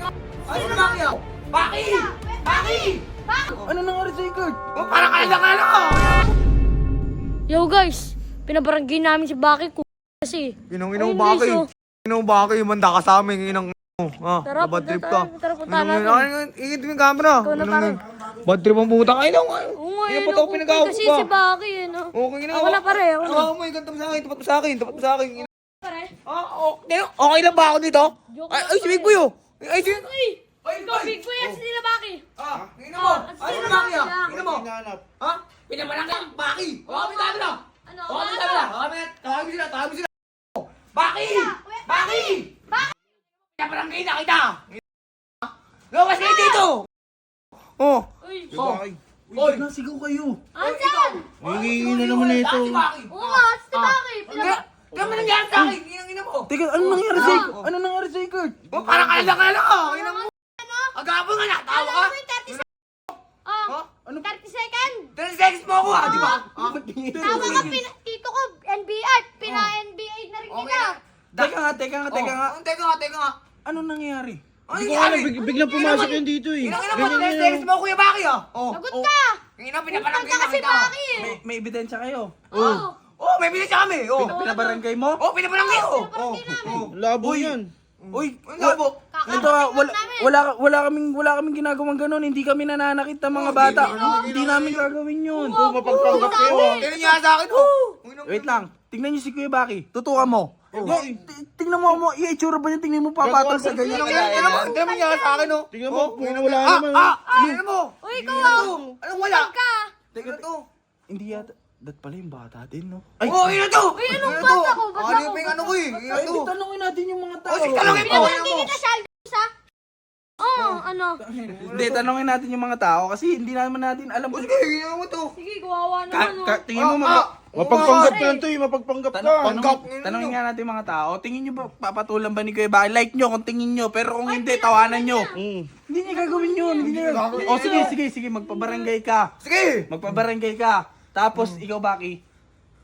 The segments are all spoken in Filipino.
Ay, Baki! Baki! Baki! Ano nangyari sa'yo, Kurt? Oh, parang kailangan ako! Yo guys, pinabarangay namin si Baki ko kasi. Inong Ayun, Baki. guys, oh. Inong Baki, manda ka sa amin. Inong Tara, bad punta trip tayo. ka. Tara, punta natin. Ingit mo yung camera. Ikaw na, pare. Bad trip ang puta ka. Inong, Oo nga, Ina yun pa to, ako. pinag-awak Kasi pa. si Baki yun. Oh. Okay na. Ako na pare, ako na. Ako mo, iganto mo sa akin. Tapat mo sa akin. Tapat mo sa akin. Pare, Okay lang ba ako dito? Joke Ay, lang, si pare. Big Boy, oh. Ay, si... uy! Ikaw, Big Boy, yan sila Baki. Tingnan mo. Ah, Ay, sino si Baki, sila? Tingnan mo. Ha? Pinabalang ka, Baki. Kami camera. Ano? Kami camera. Kami sila. Baki! Baki! Baki! Pinabarangay na kita. Lumas kayo dito. Oh. Uy! Oy, Nasigaw kayo. Asan? Hingi na naman ito. Oo nga, si Baki. Kaya mo nangyari sa akin. Ina mo. Teka, ano nangyari sa'yo? Ano nangyari sa'yo, Kurt? Oh, parang kailangan ako. Ina mo. Agapon nga na. Tawa ka. Oh, 30 seconds. 30 seconds mo ako, di ba? Tama ka, tito ko, NBA. Pina-NBA na rin kita. Teka nga. Teka nga. Ano nangyari? Ano Hindi ko alam, biglang pumasok yun dito eh. Ina mo, 30 seconds mo, Kuya Baki, ah. Lagot ka. Ina, pinabarangay Punta na kasi kita. Baki. May ebidensya kayo? Oo. Oh, may bilis kami. Oh. Pinabarangay mo? Oh, pinabarangay ko. Pinabarangay namin. Labo yan. Uy, Labo. ito wala kaming ginagawang ganun. Hindi kami nananakit ng mga bata. Hindi namin gagawin yun. Kung mapagpanggap kayo ah. Kaya niya sa akin, oh. Wait lang. Tingnan niyo si Kuya Baki. Tutukan mo. Tingnan mo, i-itsura ba niya? Tingnan mo papatol sa ganyan. Tingnan mo niya sa akin, oh. Tingnan mo, kung wala naman. Tingnan mo. Uy, ikaw. Anong wala? Ka. Tingnan to. Hindi yata. Dat pala yung bata din, no? Oh, ina to. Uy, anong bata ko? Bata Ano ko? yung ano ko eh? Ina Ay, to. tanongin natin yung mga tao. Oh, sige, tanongin mo. Pinabarangay kita siya, sa? Oo, ano? Hindi, tanongin natin yung mga tao kasi hindi naman natin alam. Sige, ina mo to. Sige, kawawa naman. oh. Tingin mo Mapagpanggap ka lang to eh, mapagpanggap ka. Tanongin nga natin yung mga tao. Tingin nyo ba, papatulan ba ni Kuya Baki? Like nyo kung tingin nyo, pero kung hindi, tawanan nyo. Hindi niya gagawin yun. Hindi niya gagawin. O sige, magpabarangay ka. Sige. Magpabarangay ka. Tapos, ikaw Baki,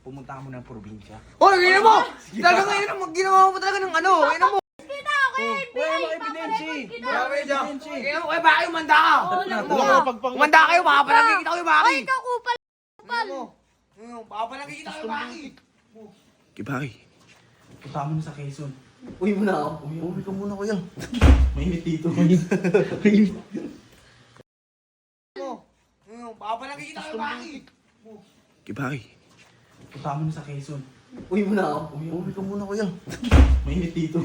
pumunta ka muna ng probinsya. Oh, ina mo. Talaga ngayon ang ginawa mo talaga ng ano. Ina mo. Kita ako kay Wala NBA. mga ebidensya eh. Paparecord kita. Ina mo, bakit umanda ka? Wala mapagpanggap. Umanda kayo, makapalagi kita kayo, Baki. Ay, ikaw kupal. Makapalagi kita kayo, Baki. Kuya Baki, punta ka muna sa Quezon. Uy mo na ako. Uy ka muna kuya. Mainit dito. Makapalagi kita kayo, Baki. Kuya Baki, punta ka muna sa Quezon. Uy mo na ako. Uy ka muna kuya. Mainit dito.